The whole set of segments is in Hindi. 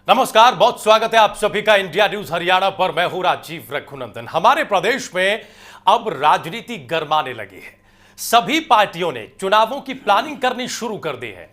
नमस्कार, बहुत स्वागत है आप सभी का इंडिया न्यूज हरियाणा पर। मैं हूं राजीव रघुनंदन। हमारे प्रदेश में अब राजनीति गरमाने लगी है। सभी पार्टियों ने चुनावों की प्लानिंग करनी शुरू कर दी है।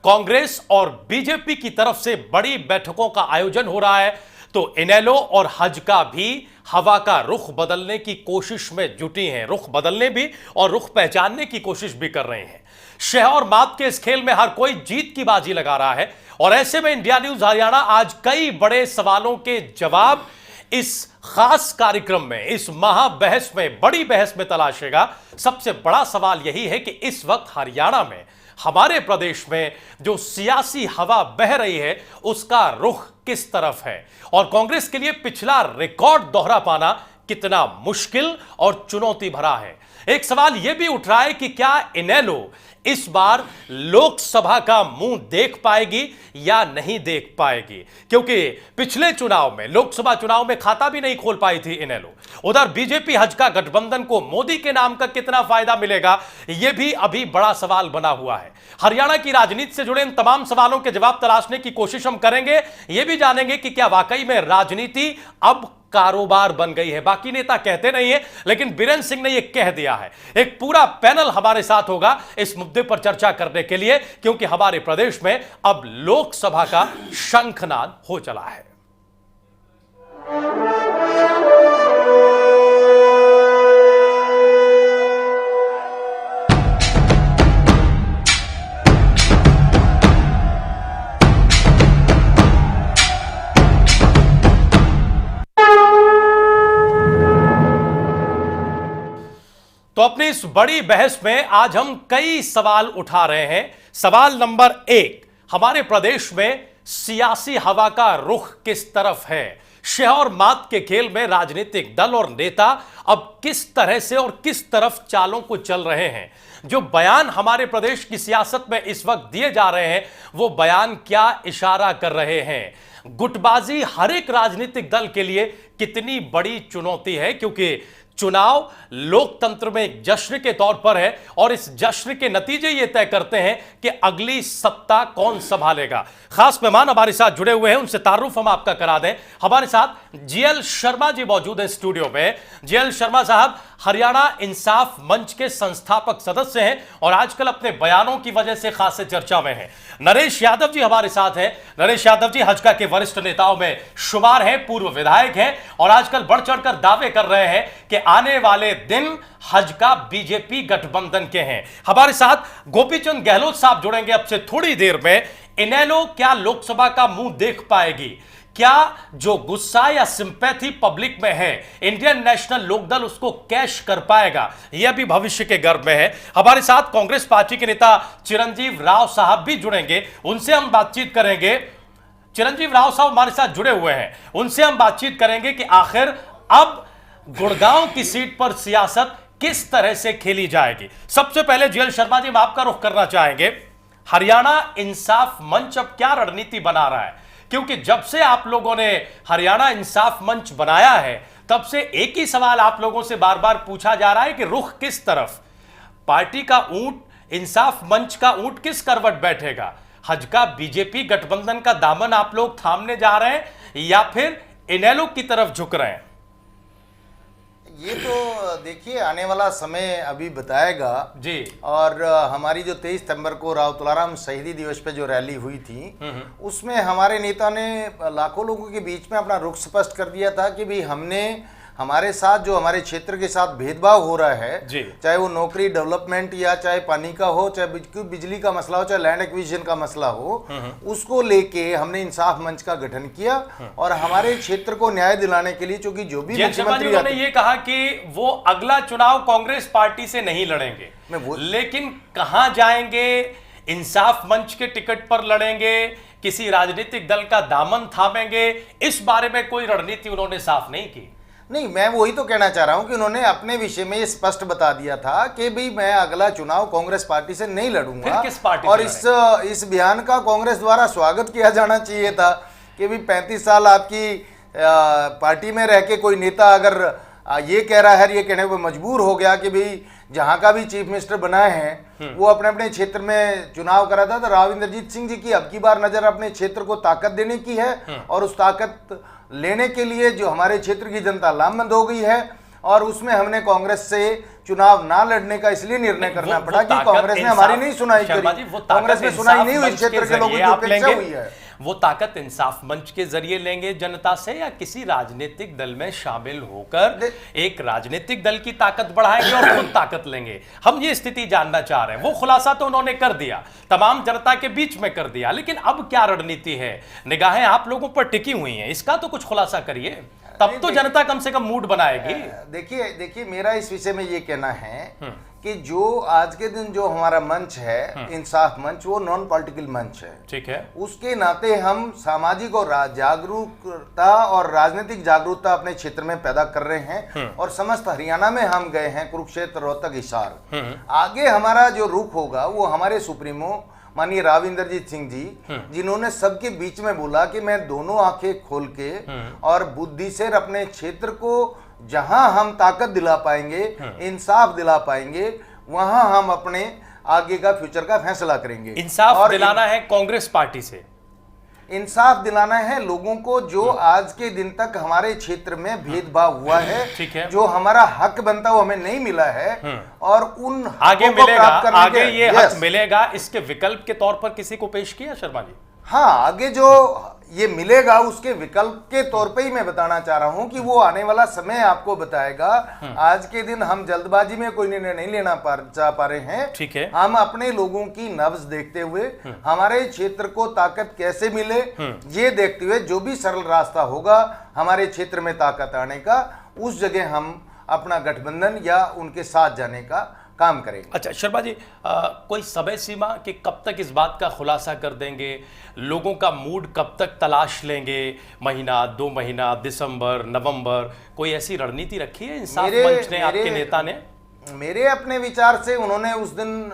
कांग्रेस और बीजेपी की तरफ से बड़ी बैठकों का आयोजन हो रहा है, तो इनेलो और हजका भी हवा का रुख बदलने की कोशिश में जुटी हैं। रुख बदलने भी और रुख पहचानने की कोशिश भी कर रहे हैं। शह और माप के इस खेल में हर कोई जीत की बाजी लगा रहा है, और ऐसे में इंडिया न्यूज हरियाणा आज कई बड़े सवालों के जवाब इस खास कार्यक्रम में, इस महाबहस में, बड़ी बहस में तलाशेगा। सबसे बड़ा सवाल यही है कि इस वक्त हरियाणा में, हमारे प्रदेश में जो सियासी हवा बह रही है, उसका रुख किस तरफ है, और कांग्रेस के लिए पिछला रिकॉर्ड दोहरा पाना कितना मुश्किल और चुनौती भरा है। एक सवाल यह भी उठ रहा है कि क्या इनेलो इस बार लोकसभा का मुंह देख पाएगी या नहीं देख पाएगी, क्योंकि पिछले चुनाव में, लोकसभा चुनाव में खाता भी नहीं खोल पाई थी इनेलो। उधर बीजेपी हजका गठबंधन को मोदी के नाम का कितना फायदा मिलेगा, यह भी अभी बड़ा सवाल बना हुआ है। हरियाणा की राजनीति से जुड़े इन तमाम सवालों के जवाब तलाशने की कोशिश हम करेंगे। यह भी जानेंगे कि क्या वाकई में राजनीति अब कारोबार बन गई है। बाकी नेता कहते नहीं है, लेकिन बीरेंद्र सिंह ने यह कह दिया है। एक पूरा पैनल हमारे साथ होगा इस मुद्दे पर चर्चा करने के लिए, क्योंकि हमारे प्रदेश में अब लोकसभा का शंखनाद हो चला है। तो अपनी इस बड़ी बहस में आज हम कई सवाल उठा रहे हैं। सवाल नंबर 1, हमारे प्रदेश में सियासी हवा का रुख किस तरफ है। शह और मात के खेल में राजनीतिक दल और नेता अब किस तरह से और किस तरफ चालों को चल रहे हैं। जो बयान हमारे प्रदेश की सियासत में इस वक्त दिए जा रहे हैं, वो बयान क्या इशारा कर रहे हैं। गुटबाजी हर एक राजनीतिक दल के लिए कितनी बड़ी चुनौती है, क्योंकि चुनाव लोकतंत्र में एक जश्न के तौर पर है, और इस जश्न के नतीजे ये तय करते हैं कि अगली सत्ता कौन संभालेगा। खास मेहमान हमारे साथ जुड़े हुए हैं, उनसे तारुफ हम आपका करा दें। हमारे साथ जीएल शर्मा जी मौजूद हैं स्टूडियो में। जीएल शर्मा साहब हरियाणा इंसाफ मंच के संस्थापक सदस्य हैं और आजकल अपने बयानों की वजह से खासे चर्चा में हैं। नरेश यादव जी हमारे साथ हैं। नरेश यादव जी हजका के वरिष्ठ नेताओं में शुमार हैं, पूर्व विधायक हैं, और आजकल बढ़ चढ़कर दावे कर रहे हैं कि आने वाले दिन हजका बीजेपी गठबंधन के हैं। हमारे साथ गोपीचंद गहलोत साहब जुड़ेंगे अब से थोड़ी देर में। इनेलो क्या लोकसभा का मुंह देख पाएगी? क्या जो गुस्सा या सिंपैथी पब्लिक में है, इंडियन नेशनल लोकदल उसको कैश कर पाएगा? यह भी भविष्य के गर्भ में है। हमारे साथ कांग्रेस पार्टी के नेता चिरंजीव राव साहब भी जुड़ेंगे, उनसे हम बातचीत करेंगे। चिरंजीव राव साहब हमारे साथ जुड़े हुए हैं, उनसे हम बातचीत करेंगे कि आखिर अब गुड़गांव की सीट पर सियासत किस तरह से खेली जाएगी। सबसे पहले जीएल शर्मा जी, हम आपका रुख करना चाहेंगे। हरियाणा इंसाफ मंच अब क्या रणनीति बना रहा है, क्योंकि जब से आप लोगों ने हरियाणा इंसाफ मंच बनाया है, तब से एक ही सवाल आप लोगों से बार बार पूछा जा रहा है कि रुख किस तरफ। पार्टी का ऊंट, इंसाफ मंच का ऊंट किस करवट बैठेगा? हजका बीजेपी गठबंधन का दामन आप लोग थामने जा रहे हैं या फिर इनेलो की तरफ झुक रहे हैं? ये तो देखिए, आने वाला समय अभी बताएगा जी। और हमारी जो 23 सितंबर को राव तुलाराम शहीदी दिवस पे जो रैली हुई थी, उसमें हमारे नेता ने लाखों लोगों के बीच में अपना रुख स्पष्ट कर दिया था कि भाई हमने हमारे साथ जो हमारे क्षेत्र के साथ भेदभाव हो रहा है, चाहे वो नौकरी डेवलपमेंट या चाहे पानी का हो, चाहे बिजली का मसला हो, चाहे लैंड एक्विजिशन का मसला हो, उसको लेके हमने इंसाफ मंच का गठन किया और हमारे क्षेत्र को न्याय दिलाने के लिए, चूंकि जो भी मुख्यमंत्री ने ये कहा कि वो अगला चुनाव कांग्रेस पार्टी से नहीं लड़ेंगे, लेकिन कहां जाएंगे? इंसाफ मंच के टिकट पर लड़ेंगे, किसी राजनीतिक दल का दामन थामेंगे? इस बारे में कोई रणनीति उन्होंने साफ नहीं की। नहीं, मैं वही तो कहना चाह रहा हूं कि उन्होंने अपने विषय में ये स्पष्ट बता दिया था कि भाई मैं अगला चुनाव कांग्रेस पार्टी से नहीं लड़ूंगा। फिर किस पार्टी और इस बयान का कांग्रेस द्वारा स्वागत किया जाना चाहिए था कि भाई 35 साल आपकी पार्टी में रह के कोई नेता अगर ये कह रहा है, ये कहने पर मजबूर हो गया कि भाई जहां का भी चीफ मिनिस्टर बनाए हैं वो अपने अपने क्षेत्र में चुनाव करा था। तो राव इंद्रजीत सिंह जी की अब की बार नजर अपने क्षेत्र को ताकत देने की है और उस ताकत लेने के लिए जो हमारे क्षेत्र की जनता लामबंद हो गई है और उसमें हमने कांग्रेस से चुनाव ना लड़ने का इसलिए निर्णय करना पड़ा कि कांग्रेस ने हमारी नहीं सुनाई करी, कांग्रेस ने सुनाई नहीं हुई, क्षेत्र के लोगों की उपेक्षा हुई है। वो ताकत इंसाफ मंच के जरिए लेंगे जनता से या किसी राजनीतिक दल में शामिल होकर एक राजनीतिक दल की ताकत बढ़ाएंगे और खुद ताकत लेंगे? हम ये स्थिति जानना चाह रहे हैं। वो खुलासा तो उन्होंने कर दिया, तमाम जनता के बीच में कर दिया, लेकिन अब क्या रणनीति है? निगाहें आप लोगों पर टिकी हुई हैं, इसका तो कुछ खुलासा करिए, तब तो जनता कम से कम मूड बनाएगी। देखिए मेरा इस विषय में ये कहना है कि जो आज के दिन जो हमारा मंच है इंसाफ मंच, वो नॉन पॉलिटिकल मंच है, ठीक है। उसके नाते हम सामाजिक और जागरूकता और राजनीतिक जागरूकता अपने क्षेत्र में पैदा कर रहे हैं और समस्त हरियाणा में हम गए हैं, कुरुक्षेत्र, रोहतक, हिसार। आगे हमारा जो रुख होगा वो हमारे सुप्रीमो माननीय राव इंद्रजीत सिंह जी, जिन्होंने सबके बीच में बोला कि मैं दोनों आंखें खोल के और बुद्धि से अपने क्षेत्र को जहां हम ताकत दिला पाएंगे, इंसाफ दिला पाएंगे, वहां हम अपने आगे का फ्यूचर का फैसला करेंगे। इंसाफ दिलाना है कांग्रेस पार्टी से, इंसाफ दिलाना है लोगों को जो आज के दिन तक हमारे क्षेत्र में भेदभाव हुआ है, ठीक है, जो हमारा हक बनता वो हमें नहीं मिला है और उन आगे मिलेगा, आगे ये हक मिलेगा, इसके विकल्प के तौर पर किसी को पेश किया शर्मा जी? हाँ, आगे जो ये मिलेगा उसके विकल्प के तौर पे ही मैं बताना चाह रहा हूं कि वो आने वाला समय आपको बताएगा। आज के दिन हम जल्दबाजी में कोई निर्णय नहीं लेना चाह पा रहे हैं, ठीक है। हम अपने लोगों की नब्ज देखते हुए हमारे क्षेत्र को ताकत कैसे मिले ये देखते हुए जो भी सरल रास्ता होगा हमारे क्षेत्र में ताकत आने का, उस जगह हम अपना गठबंधन या उनके साथ जाने का काम करेंगे। अच्छा शर्मा जी, कोई समय सीमा कि कब तक इस बात का खुलासा कर देंगे? लोगों का मूड कब तक तलाश लेंगे? महीना, 2 महीना, दिसंबर, नवंबर, कोई ऐसी रणनीति रखी है इंसाफ मंच ने, आपके नेता ने? मेरे अपने विचार से उन्होंने उस दिन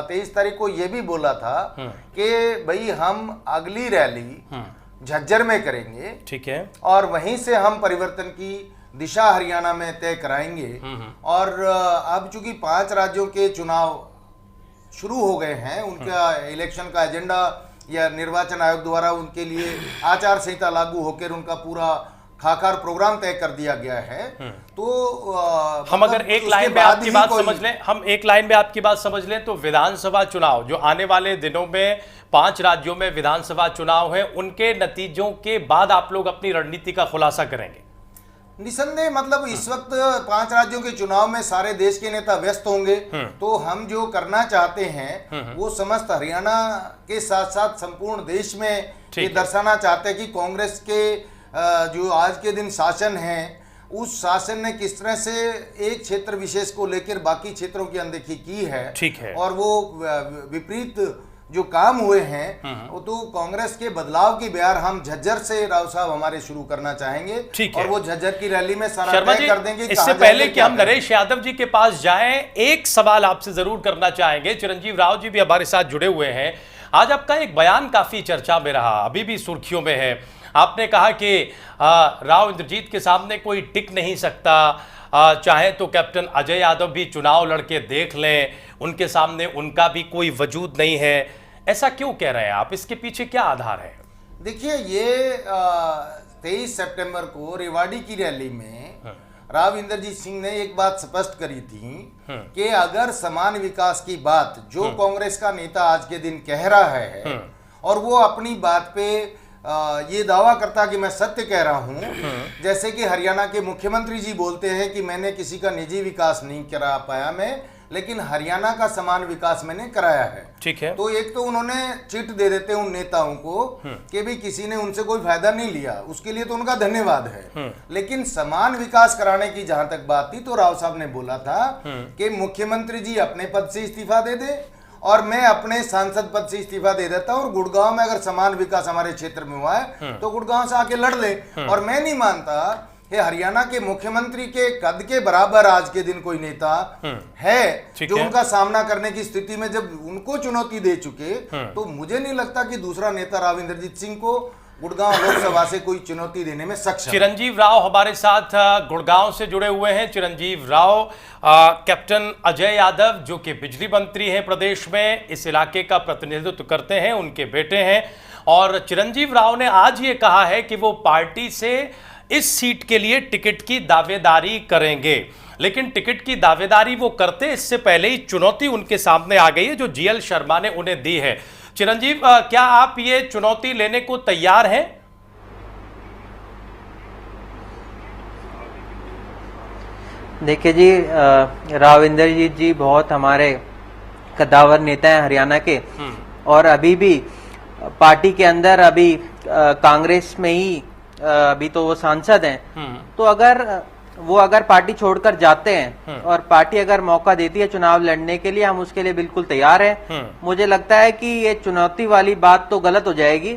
23 तारीख को यह भी बोला था कि भाई हम अगली रैली झज्जर में करेंगे, ठीक है, और वहीं से हम परिवर्तन की दिशा हरियाणा में तय कराएंगे। और अब चूंकि 5 राज्यों के चुनाव शुरू हो गए हैं, उनका इलेक्शन का एजेंडा या निर्वाचन आयोग द्वारा उनके लिए आचार संहिता लागू होकर उनका पूरा खाकार प्रोग्राम तय कर दिया गया है। तो हम अगर एक लाइन में आपकी बात समझ लें, हम एक लाइन में आपकी बात समझ लें तो विधानसभा चुनाव जो आने वाले दिनों में 5 राज्यों में विधानसभा चुनाव है, उनके नतीजों के बाद आप लोग अपनी रणनीति का खुलासा करेंगे? निसंदेह, मतलब इस वक्त 5 राज्यों के चुनाव में सारे देश के नेता व्यस्त होंगे, तो हम जो करना चाहते हैं वो समस्त हरियाणा के साथ साथ संपूर्ण देश में ये दर्शाना चाहते हैं कि कांग्रेस के जो आज के दिन शासन है उस शासन ने किस तरह से एक क्षेत्र विशेष को लेकर बाकी क्षेत्रों की अनदेखी की है, ठीक है, और वो विपरीत जो काम हुए हैं वो तो कांग्रेस के बदलाव की बयार हम झज्जर से राव साहब हमारे शुरू करना चाहेंगे, ठीक है, और वो झज्जर की रैली में सारा तय कर देंगे। इससे पहले कि हम नरेश यादव जी के पास जाएं, एक सवाल आपसे जरूर करना चाहेंगे। चिरंजीव राव जी भी हमारे साथ जुड़े हुए हैं। आज आपका एक बयान काफी चर्चा में रहा, अभी भी सुर्खियों में है। आपने कहा कि राव इंद्रजीत के सामने कोई टिक नहीं सकता, चाहे तो कैप्टन अजय यादव भी चुनाव लड़के देख लें, उनके सामने उनका भी कोई वजूद नहीं है। ऐसा क्यों कह रहे हैं आप? इसके पीछे क्या आधार है? देखिए, ये 23 सितंबर को रेवाड़ी की रैली में राव इंद्रजीत सिंह ने एक बात स्पष्ट करी थी कि अगर समान विकास की बात जो कांग्रेस का नेता आज के दिन कह रहा है और वो अपनी बात पे ये दावा करता कि मैं सत्य कह रहा हूं, जैसे कि हरियाणा के मुख्यमंत्री जी बोलते हैं कि मैंने किसी का निजी विकास नहीं करा पाया मैं, लेकिन हरियाणा का समान विकास मैंने कराया है, ठीक है। तो एक तो उन्होंने चिट दे देते उन नेताओं को कि भी किसी ने उनसे कोई फायदा नहीं लिया, उसके लिए तो उनका धन्यवाद है। लेकिन समान विकास कराने की जहां तक बात थी तो राव साहब ने बोला था कि मुख्यमंत्री जी अपने पद से इस्तीफा दे दे और मैं अपने सांसद पद से इस्तीफा दे देता हूं, और गुड़गांव में अगर समान विकास हमारे क्षेत्र में हुआ है तो गुड़गांव से आके लड़ ले। और मैं नहीं मानता कि हरियाणा के मुख्यमंत्री के कद के बराबर आज के दिन कोई नेता है जो उनका सामना करने की स्थिति में, जब उनको चुनौती दे चुके, तो मुझे नहीं लगता कि दूसरा नेता राव इंद्रजीत सिंह को गुड़गांव लोकसभा से कोई चुनौती देने में सक्षम। चिरंजीव राव हमारे साथ गुड़गांव से जुड़े हुए हैं। चिरंजीव राव, कैप्टन अजय यादव जो कि बिजली मंत्री हैं प्रदेश में, इस इलाके का प्रतिनिधित्व करते हैं, उनके बेटे हैं। और चिरंजीव राव ने आज ये कहा है कि वो पार्टी से इस सीट के लिए टिकट की दावेदारी करेंगे, लेकिन टिकट की दावेदारी वो करते इससे पहले ही चुनौती उनके सामने आ गई है जो जीएल शर्मा ने उन्हें दी है। चिरंजीव, क्या आप ये चुनौती लेने को तैयार हैं? देखिए जी, राव इंद्रजीत जी बहुत हमारे कद्दावर नेता हैं हरियाणा के, और अभी भी पार्टी के अंदर अभी कांग्रेस में ही अभी तो वो सांसद हैं। तो अगर पार्टी छोड़कर जाते हैं और पार्टी अगर मौका देती है चुनाव लड़ने के लिए, हम उसके लिए बिल्कुल तैयार हैं। मुझे लगता है कि ये चुनौती वाली बात तो गलत हो जाएगी,